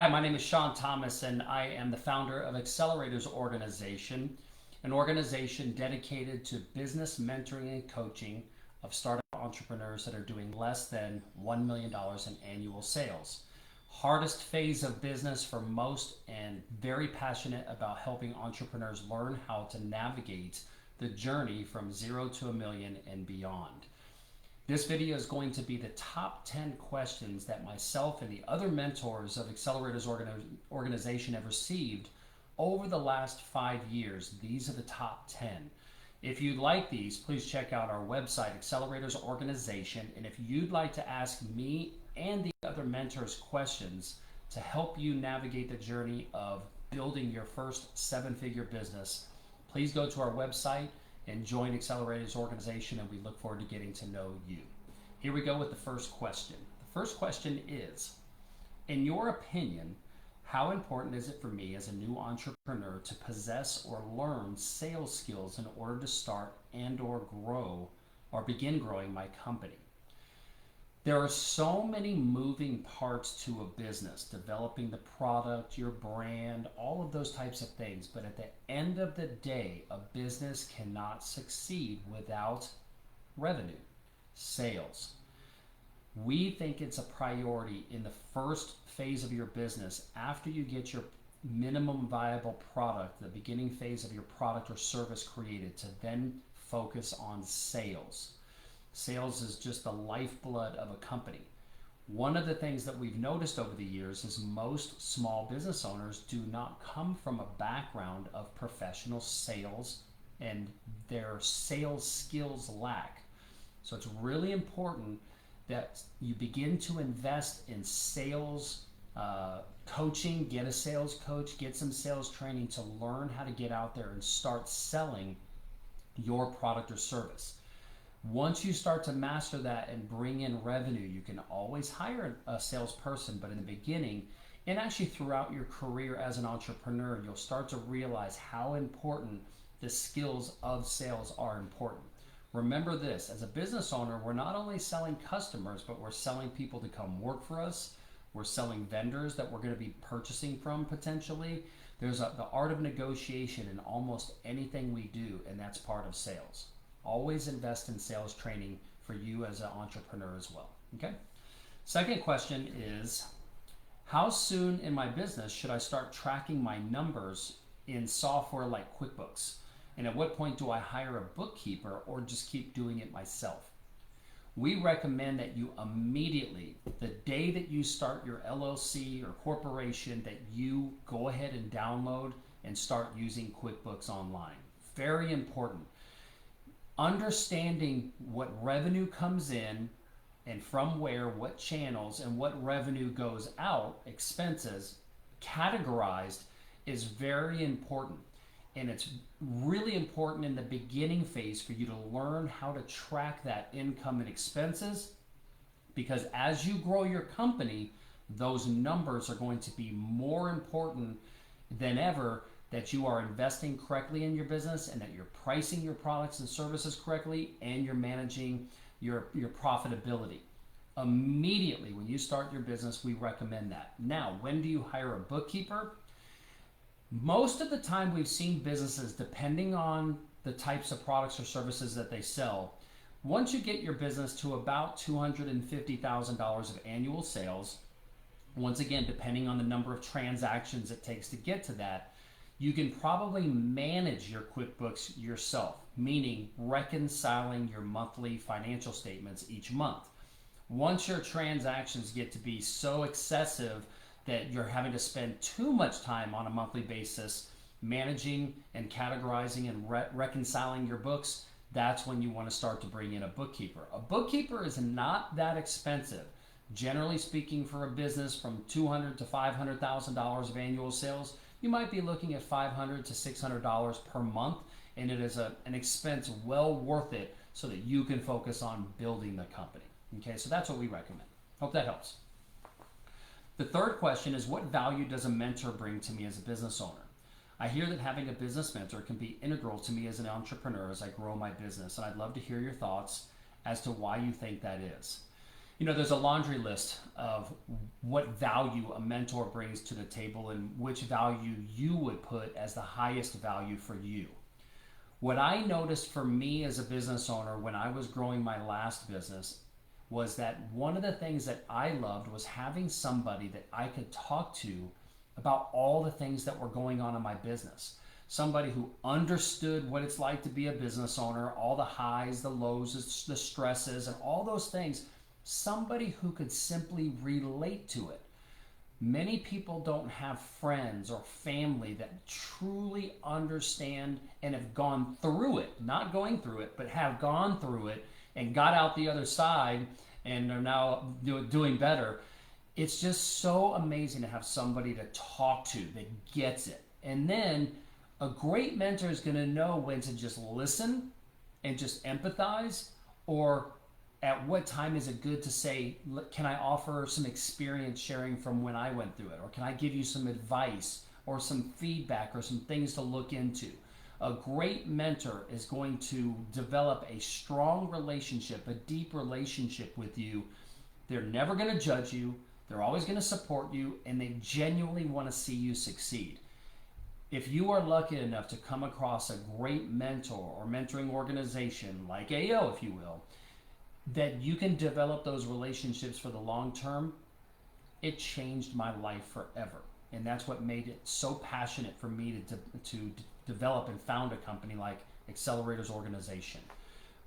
Hi, my name is Shawn Thomas, and I am the founder of Accelerators Organization, an organization dedicated to business mentoring and coaching of startup entrepreneurs that are doing less than $1 million in annual sales. Hardest phase of business for most, and very passionate about helping entrepreneurs learn how to navigate the journey from zero to a million and beyond. This video is going to be the top 10 questions that myself and the other mentors of Accelerators Organization have received over the last 5 years. These are the top 10. If you'd like these, please check out our website, Accelerators Organization. And if you'd like to ask me and the other mentors questions to help you navigate the journey of building your first 7-figure business, please go to our website and join Accelerators Organization, and we look forward to getting to know you. Here we go with the first question. The first question is, in your opinion, how important is it for me as a new entrepreneur to possess or learn sales skills in order to start and or grow or begin growing my company? There are so many moving parts to a business, developing the product, your brand, all of those types of things. But at the end of the day, a business cannot succeed without revenue, sales. We think it's a priority in the first phase of your business after you get your minimum viable product, the beginning phase of your product or service created, to then focus on sales. Sales is just the lifeblood of a company. One of the things that we've noticed over the years is most small business owners do not come from a background of professional sales, and their sales skills lack. So it's really important that you begin to invest in sales coaching, get a sales coach, get some sales training to learn how to get out there and start selling your product or service. Once you start to master that and bring in revenue, you can always hire a salesperson, but in the beginning, and actually throughout your career as an entrepreneur, you'll start to realize how important the skills of sales are important. Remember this, as a business owner, we're not only selling customers, but we're selling people to come work for us. We're selling vendors that we're going to be purchasing from potentially. There's the art of negotiation in almost anything we do, and that's part of sales. Always invest in sales training for you as an entrepreneur as well. Okay. Second question is, how soon in my business should I start tracking my numbers in software like QuickBooks? And at what point do I hire a bookkeeper or just keep doing it myself? We recommend that you immediately, the day that you start your LLC or corporation, that you go ahead and download and start using QuickBooks Online. Very important. Understanding what revenue comes in and from where, what channels, and what revenue goes out, expenses, categorized, is very important. And it's really important in the beginning phase for you to learn how to track that income and expenses, because as you grow your company, those numbers are going to be more important than ever, that you are investing correctly in your business and that you're pricing your products and services correctly and you're managing your profitability. Immediately when you start your business, we recommend that. Now, when do you hire a bookkeeper? Most of the time we've seen businesses, depending on the types of products or services that they sell, once you get your business to about $250,000 of annual sales, once again, depending on the number of transactions it takes to get to that, you can probably manage your QuickBooks yourself, meaning reconciling your monthly financial statements each month. Once your transactions get to be so excessive that you're having to spend too much time on a monthly basis managing and categorizing and reconciling your books, that's when you want to start to bring in a bookkeeper. A bookkeeper is not that expensive. Generally speaking, for a business from $200,000 to $500,000 of annual sales, you might be looking at $500 to $600 per month, and it is an expense well worth it so that you can focus on building the company. Okay, so that's what we recommend. Hope that helps. The third question is, what value does a mentor bring to me as a business owner? I hear that having a business mentor can be integral to me as an entrepreneur as I grow my business, and I'd love to hear your thoughts as to why you think that is. There's a laundry list of what value a mentor brings to the table and which value you would put as the highest value for you. What I noticed for me as a business owner when I was growing my last business was that one of the things that I loved was having somebody that I could talk to about all the things that were going on in my business. Somebody who understood what it's like to be a business owner, all the highs, the lows, the stresses, and all those things. Somebody who could simply relate to it. Many people don't have friends or family that truly understand and have gone through it, not going through it, but have gone through it and got out the other side and are now doing better. It's just so amazing to have somebody to talk to that gets it. And then a great mentor is going to know when to just listen and just empathize, or at what time is it good to say, can I offer some experience sharing from when I went through it? Or can I give you some advice or some feedback or some things to look into? A great mentor is going to develop a strong relationship, a deep relationship with you. They're never going to judge you. They're always going to support you, and they genuinely want to see you succeed. If you are lucky enough to come across a great mentor or mentoring organization like AO, if you will, that you can develop those relationships for the long term, it changed my life forever. And that's what made it so passionate for me to develop and found a company like Accelerators Organization.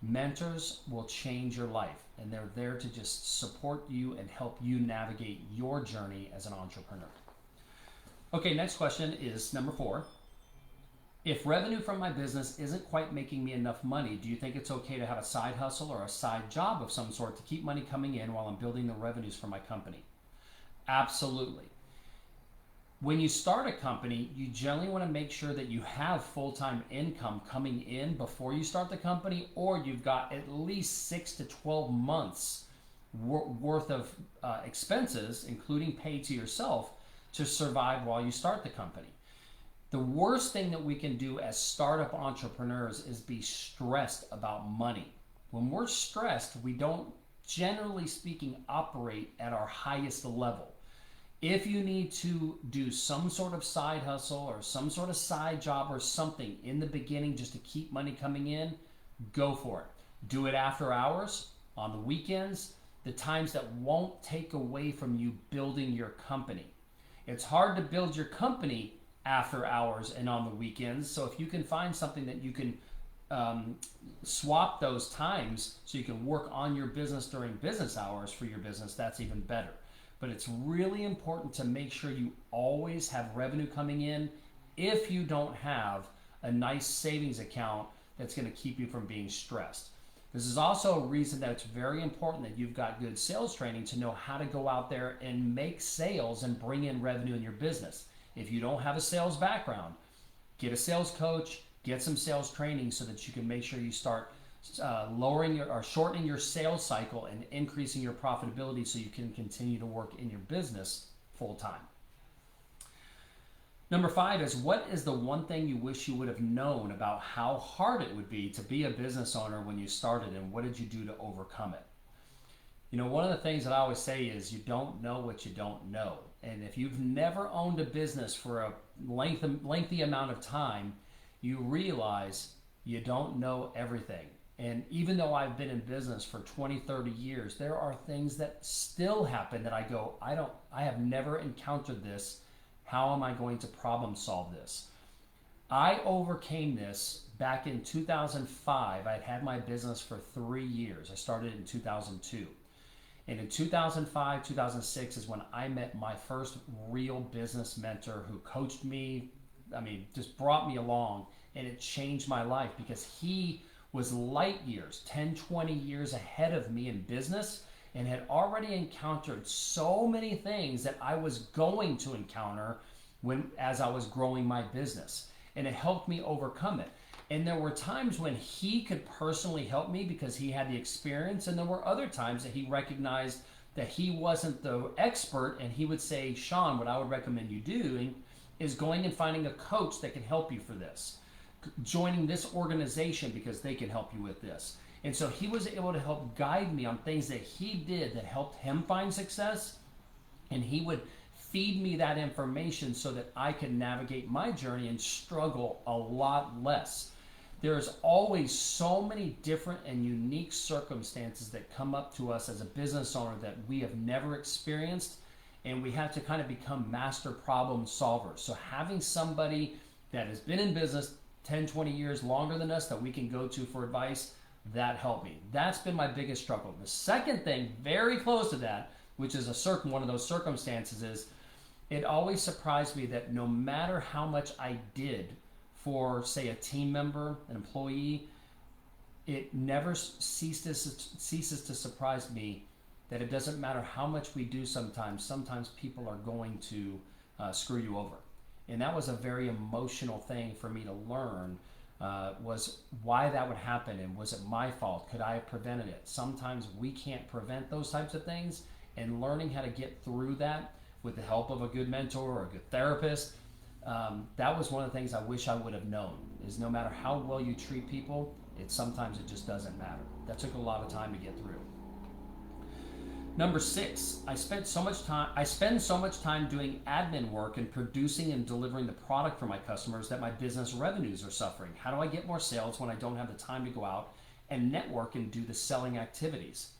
Mentors will change your life, and they're there to just support you and help you navigate your journey as an entrepreneur. Okay, next question is number 4. If revenue from my business isn't quite making me enough money, do you think it's okay to have a side hustle or a side job of some sort to keep money coming in while I'm building the revenues for my company? Absolutely. When you start a company, you generally want to make sure that you have full-time income coming in before you start the company, or you've got at least 6 to 12 months worth of expenses, including pay to yourself, to survive while you start the company. The worst thing that we can do as startup entrepreneurs is be stressed about money. When we're stressed, we don't, generally speaking, operate at our highest level. If you need to do some sort of side hustle or some sort of side job or something in the beginning just to keep money coming in, go for it. Do it after hours, on the weekends, the times that won't take away from you building your company. It's hard to build your company after hours and on the weekends, so if you can find something that you can swap those times so you can work on your business during business hours for your business, that's even better. But it's really important to make sure you always have revenue coming in if you don't have a nice savings account that's going to keep you from being stressed. This is also a reason that it's very important that you've got good sales training to know how to go out there and make sales and bring in revenue in your business. If you don't have a sales background, get a sales coach, get some sales training so that you can make sure you start shortening your sales cycle and increasing your profitability so you can continue to work in your business full time. Number 5 is, what is the one thing you wish you would have known about how hard it would be to be a business owner when you started, and what did you do to overcome it? One of the things that I always say is you don't know what you don't know. And if you've never owned a business for a lengthy amount of time, you realize you don't know everything. And even though I've been in business for 20, 30 years, there are things that still happen that I go, I have never encountered this. How am I going to problem solve this? I overcame this back in 2005. I had my business for 3 years. I started in 2002. And in 2005, 2006 is when I met my first real business mentor who coached me, just brought me along, and it changed my life because he was light years, 10, 20 years ahead of me in business, and had already encountered so many things that I was going to encounter as I was growing my business. And it helped me overcome it. And there were times when he could personally help me because he had the experience, and there were other times that he recognized that he wasn't the expert, and he would say, Shawn, what I would recommend you doing is going and finding a coach that can help you for this. Joining this organization because they can help you with this. And so he was able to help guide me on things that he did that helped him find success. And he would feed me that information so that I could navigate my journey and struggle a lot less. There's always so many different and unique circumstances that come up to us as a business owner that we have never experienced, and we have to kind of become master problem solvers. So having somebody that has been in business 10, 20 years longer than us that we can go to for advice, that helped me. That's been my biggest struggle. The second thing, very close to that, which is one of those circumstances, is it always surprised me that no matter how much I did for, say, a team member, an employee, it never ceases to surprise me that it doesn't matter how much we do sometimes people are going to screw you over. And that was a very emotional thing for me to learn, was why that would happen, and was it my fault? Could I have prevented it? Sometimes we can't prevent those types of things, and learning how to get through that with the help of a good mentor or a good therapist, that was one of the things I wish I would have known, is no matter how well you treat people, sometimes it just doesn't matter. That took a lot of time to get through. Number 6, I spend so much time doing admin work and producing and delivering the product for my customers that my business revenues are suffering. How do I get more sales when I don't have the time to go out and network and do the selling activities?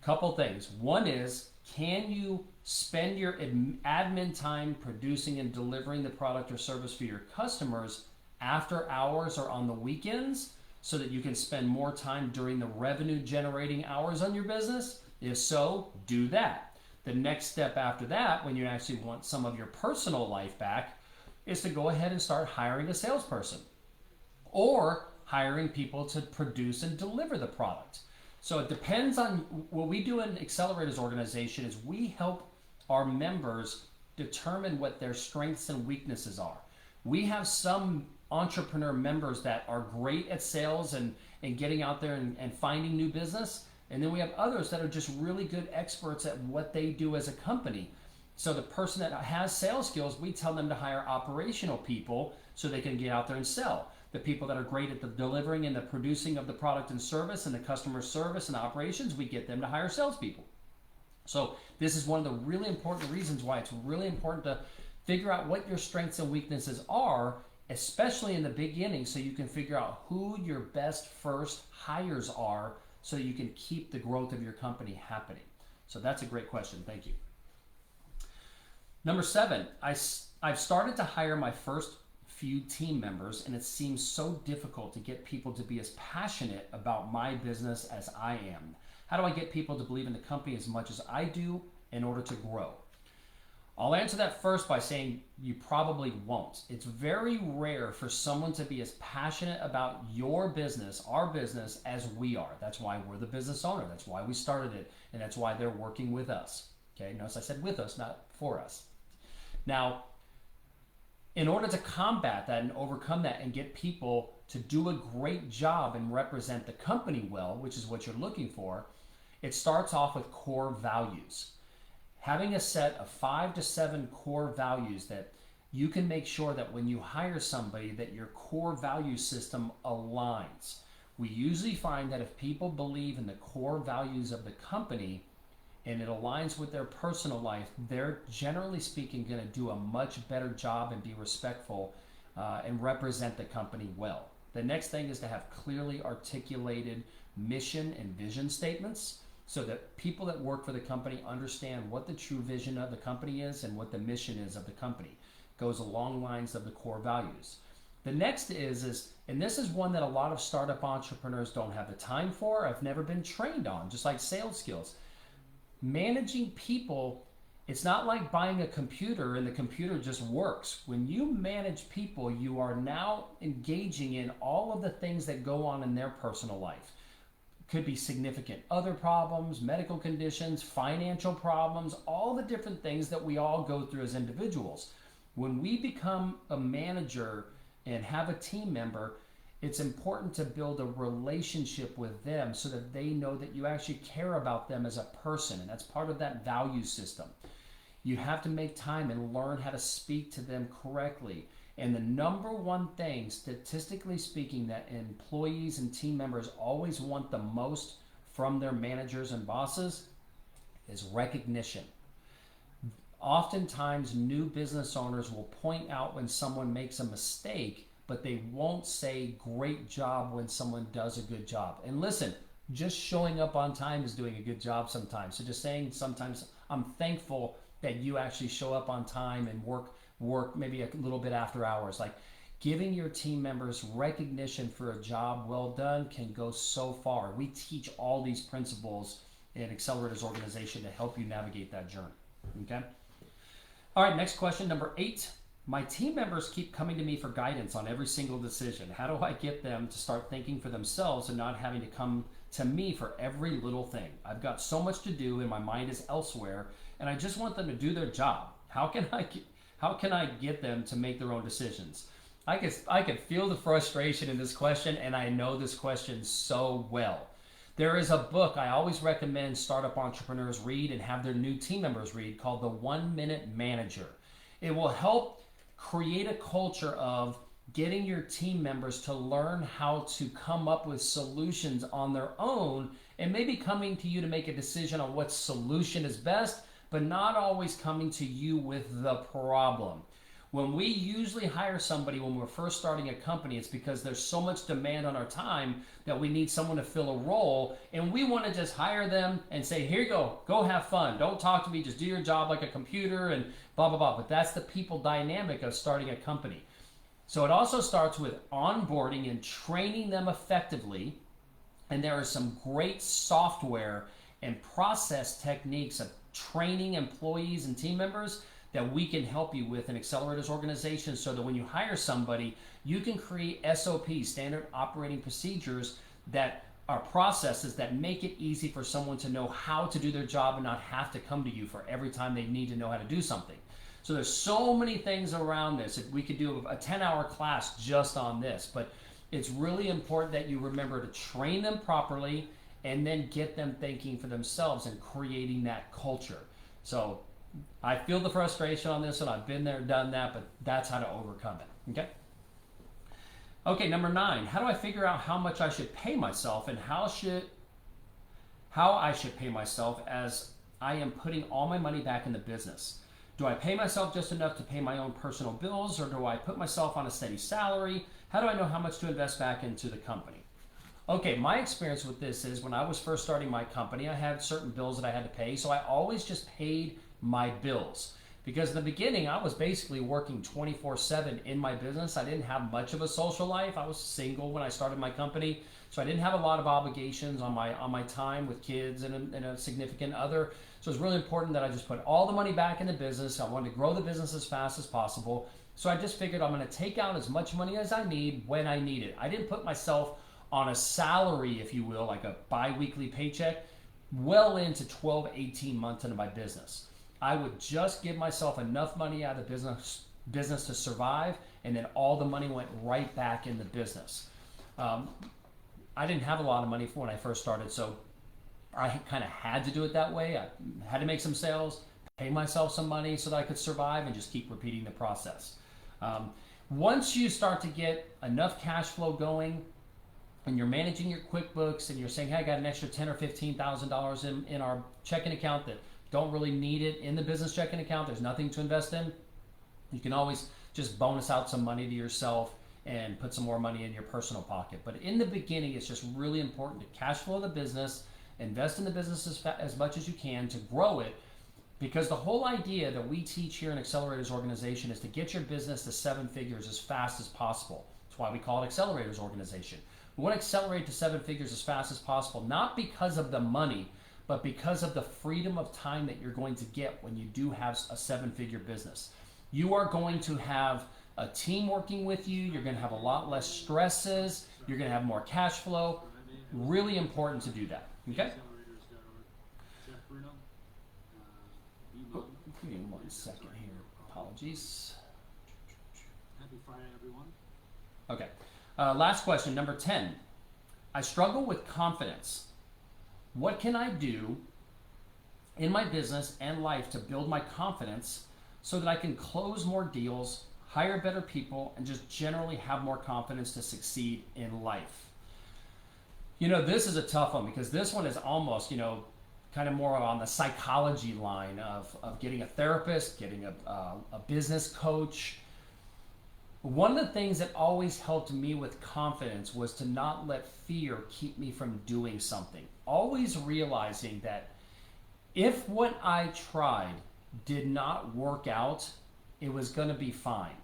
Couple things. One is, can you spend your admin time producing and delivering the product or service for your customers after hours or on the weekends so that you can spend more time during the revenue generating hours on your business? If so, do that. The next step after that, when you actually want some of your personal life back, is to go ahead and start hiring a salesperson or hiring people to produce and deliver the product. So it depends on what we do in Accelerators organization. Is we help our members determine what their strengths and weaknesses are. We have some entrepreneur members that are great at sales and getting out there and finding new business. And then we have others that are just really good experts at what they do as a company. So the person that has sales skills, we tell them to hire operational people so they can get out there and sell. The people that are great at the delivering and the producing of the product and service and the customer service and operations, we get them to hire salespeople. So this is one of the really important reasons why it's really important to figure out what your strengths and weaknesses are, especially in the beginning, so you can figure out who your best first hires are, so you can keep the growth of your company happening. So that's a great question. Thank you. Number 7, I've started to hire my first few team members, and it seems so difficult to get people to be as passionate about my business as I am. How do I get people to believe in the company as much as I do in order to grow? I'll answer that first by saying you probably won't. It's very rare for someone to be as passionate about your business, our business, as we are. That's why we're the business owner. That's why we started it, and that's why they're working with us. Okay, notice I said with us, not for us. Now, in order to combat that and overcome that and get people to do a great job and represent the company well, which is what you're looking for, it starts off with core values. Having a set of 5 to 7 core values that you can make sure that when you hire somebody that your core value system aligns. We usually find that if people believe in the core values of the company and it aligns with their personal life, they're generally speaking going to do a much better job and be respectful and represent the company well. The next thing is to have clearly articulated mission and vision statements, so that people that work for the company understand what the true vision of the company is and what the mission is of the company. It goes along lines of the core values. The next is, and this is one that a lot of startup entrepreneurs don't have the time for, I've never been trained on, just like sales skills. Managing people, it's not like buying a computer and the computer just works. When you manage people, you are now engaging in all of the things that go on in their personal life. Could be significant other problems, medical conditions, financial problems, all the different things that we all go through as individuals. When we become a manager and have a team member, it's important to build a relationship with them so that they know that you actually care about them as a person, and that's part of that value system. You have to make time and learn how to speak to them correctly And the number one thing, statistically speaking, that employees and team members always want the most from their managers and bosses is recognition. Oftentimes, new business owners will point out when someone makes a mistake, but they won't say great job when someone does a good job. And listen, just showing up on time is doing a good job sometimes. So just saying sometimes, I'm thankful that you actually show up on time and work maybe a little bit after hours. Like giving your team members recognition for a job well done can go so far. We teach all these principles in Accelerators Organization to help you navigate that journey. Okay. All right, next question, number 8. My team members keep coming to me for guidance on every single decision. How do I get them to start thinking for themselves and not having to come to me for every little thing? I've got so much to do and my mind is elsewhere, and I just want them to do their job. How can I get them to make their own decisions? I could feel the frustration in this question, and I know this question so well. There is a book I always recommend startup entrepreneurs read and have their new team members read called The 1 Minute Manager. It will help create a culture of getting your team members to learn how to come up with solutions on their own, and maybe coming to you to make a decision on what solution is best, but not always coming to you with the problem. When we usually hire somebody when we're first starting a company, it's because there's so much demand on our time that we need someone to fill a role, and we want to just hire them and say, here you go have fun. Don't talk to me, just do your job like a computer and blah, blah, blah. But that's the people dynamic of starting a company. So it also starts with onboarding and training them effectively, and there are some great software and process techniques of training employees and team members that we can help you with in Accelerators Organization, so that when you hire somebody, you can create SOPs, standard operating procedures, that are processes that make it easy for someone to know how to do their job and not have to come to you for every time they need to know how to do something. So there's so many things around this. We could do a 10-hour class just on this, but it's really important that you remember to train them properly and then get them thinking for themselves and creating that culture. So I feel the frustration on this, and I've been there, done that, but that's how to overcome it. Okay. Okay, number 9. How do I figure out how much I should pay myself, and how I should pay myself as I am putting all my money back in the business? Do I pay myself just enough to pay my own personal bills, or do I put myself on a steady salary? How do I know how much to invest back into the company? Okay, my experience with this is when I was first starting my company, I had certain bills that I had to pay, so I always just paid my bills. Because in the beginning, I was basically working 24/7 in my business. I didn't have much of a social life. I was single when I started my company, so I didn't have a lot of obligations on my time with kids and a significant other. So it's really important that I just put all the money back in the business. I wanted to grow the business as fast as possible. So I just figured I'm going to take out as much money as I need when I need it. I didn't put myself on a salary, if you will, like a bi-weekly paycheck, well into 12, 18 months into my business. I would just give myself enough money out of the business to survive, and then all the money went right back in the business. I didn't have a lot of money when I first started, so I kind of had to do it that way. I had to make some sales, pay myself some money so that I could survive, and just keep repeating the process. Once you start to get enough cash flow going, and you're managing your QuickBooks, and you're saying, hey, I got an extra $10,000 or $15,000 in our checking account that don't really need it in the business checking account, there's nothing to invest in, you can always just bonus out some money to yourself and put some more money in your personal pocket. But in the beginning, it's just really important to cash flow the business, invest in the business as much as you can to grow it, because the whole idea that we teach here in Accelerators Organization is to get your business to 7 figures as fast as possible. That's why we call it Accelerators Organization. We want to accelerate to 7 figures as fast as possible, not because of the money, but because of the freedom of time that you're going to get when you do have a 7-figure business. You are going to have a team working with you, you're going to have a lot less stresses, you're going to have more cash flow. Really important to do that, okay? Oh, give me 1 second here, apologies. Happy Friday, everyone. Okay, last question, number 10. I struggle with confidence. What can I do in my business and life to build my confidence so that I can close more deals, hire better people, and just generally have more confidence to succeed in life. This is a tough one because this one is almost, kind of more on the psychology line of getting a therapist, getting a business coach. One of the things that always helped me with confidence was to not let fear keep me from doing something. Always realizing that if what I tried did not work out, it was going to be fine.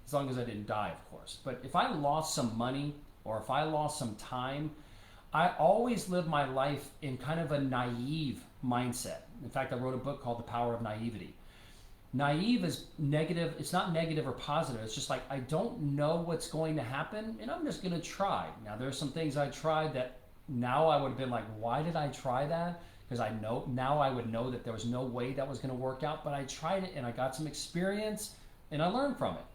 As long as I didn't die, of course. But if I lost some money or if I lost some time, I always lived my life in kind of a naive mindset. In fact, I wrote a book called The Power of Naivety. Naive is negative. It's not negative or positive. It's just like, I don't know what's going to happen and I'm just going to try. Now, there's some things I tried that now I would have been like, why did I try that? Because now I would know that there was no way that was going to work out, but I tried it and I got some experience and I learned from it.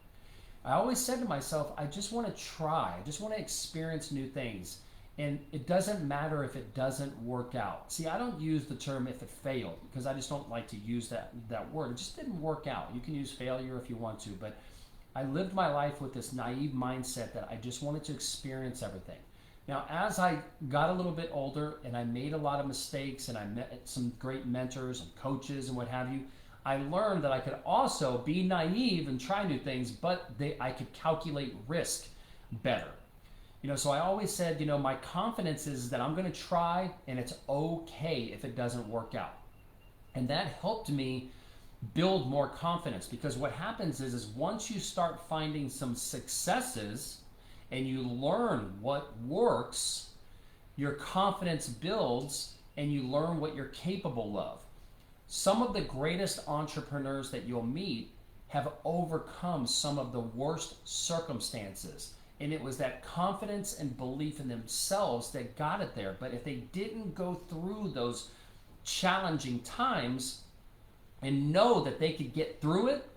I always said to myself, I just want to try. I just want to experience new things. And it doesn't matter if it doesn't work out. See, I don't use the term if it failed because I just don't like to use that word. It just didn't work out. You can use failure if you want to, but I lived my life with this naive mindset that I just wanted to experience everything. Now, as I got a little bit older and I made a lot of mistakes and I met some great mentors and coaches and what have you, I learned that I could also be naive and try new things, but I could calculate risk better. So I always said, my confidence is that I'm going to try and it's okay if it doesn't work out. And that helped me build more confidence because what happens is once you start finding some successes and you learn what works, your confidence builds and you learn what you're capable of. Some of the greatest entrepreneurs that you'll meet have overcome some of the worst circumstances. And it was that confidence and belief in themselves that got it there. But if they didn't go through those challenging times and know that they could get through it,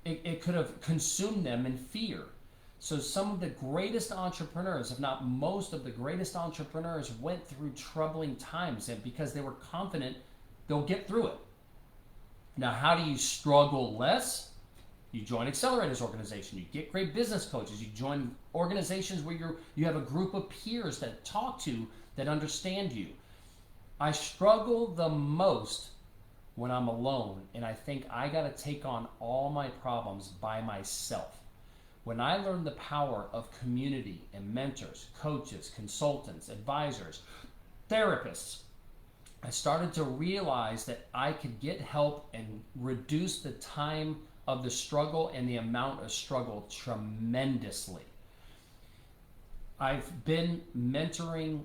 it could have consumed them in fear. So some of the greatest entrepreneurs, if not most of the greatest entrepreneurs, went through troubling times, and because they were confident, they'll get through it. Now, how do you struggle less? You join accelerators organization, you get great business coaches, you join organizations where you have a group of peers that talk to, that understand you. I struggle the most when I'm alone and I think I got to take on all my problems by myself. When I learned the power of community and mentors, coaches, consultants, advisors, therapists, I started to realize that I could get help and reduce the time of the struggle and the amount of struggle tremendously. I've been mentoring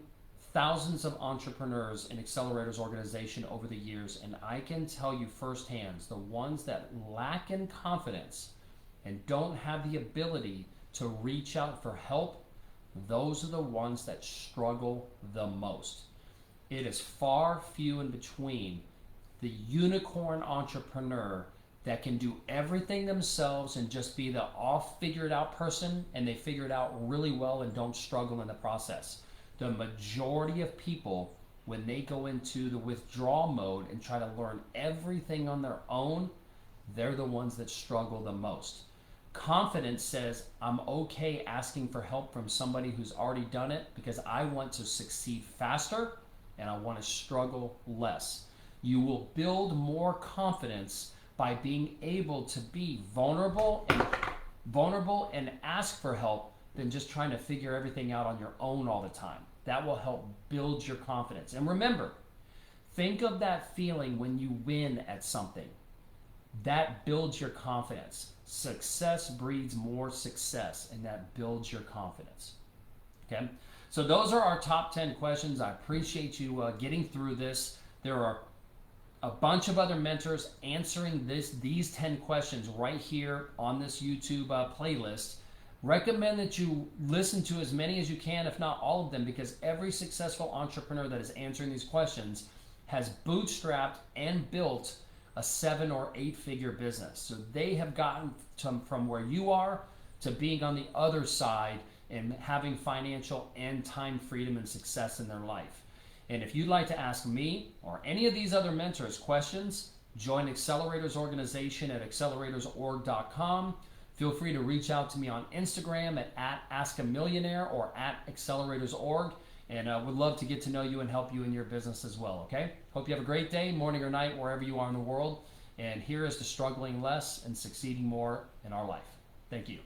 thousands of entrepreneurs in Accelerators organization over the years, and I can tell you firsthand, the ones that lack in confidence and don't have the ability to reach out for help, those are the ones that struggle the most. It is far few in between the unicorn entrepreneur that can do everything themselves and just be the all figured out person, and they figure it out really well and don't struggle in the process. The majority of people, when they go into the withdrawal mode and try to learn everything on their own, they're the ones that struggle the most. Confidence says, I'm okay asking for help from somebody who's already done it because I want to succeed faster and I want to struggle less. You will build more confidence by being able to be vulnerable and ask for help than just trying to figure everything out on your own all the time. That will help build your confidence. And remember, think of that feeling when you win at something. That builds your confidence. Success breeds more success, and that builds your confidence. Okay? So those are our top 10 questions. I appreciate you getting through this. There are a bunch of other mentors answering these 10 questions right here on this YouTube playlist. Recommend that you listen to as many as you can, if not all of them, because every successful entrepreneur that is answering these questions has bootstrapped and built a 7 or 8 figure business. So they have gotten from where you are to being on the other side and having financial and time freedom and success in their life. And if you'd like to ask me or any of these other mentors questions, Join Accelerators Organization at acceleratoorg.com. Feel free to reach out to me on Instagram at AskAMillionaire or at AcceleratorsOrg. And would love to get to know you and help you in your business as well, okay? Hope you have a great day, morning or night, wherever you are in the world. And here is to struggling less and succeeding more in our life. Thank you.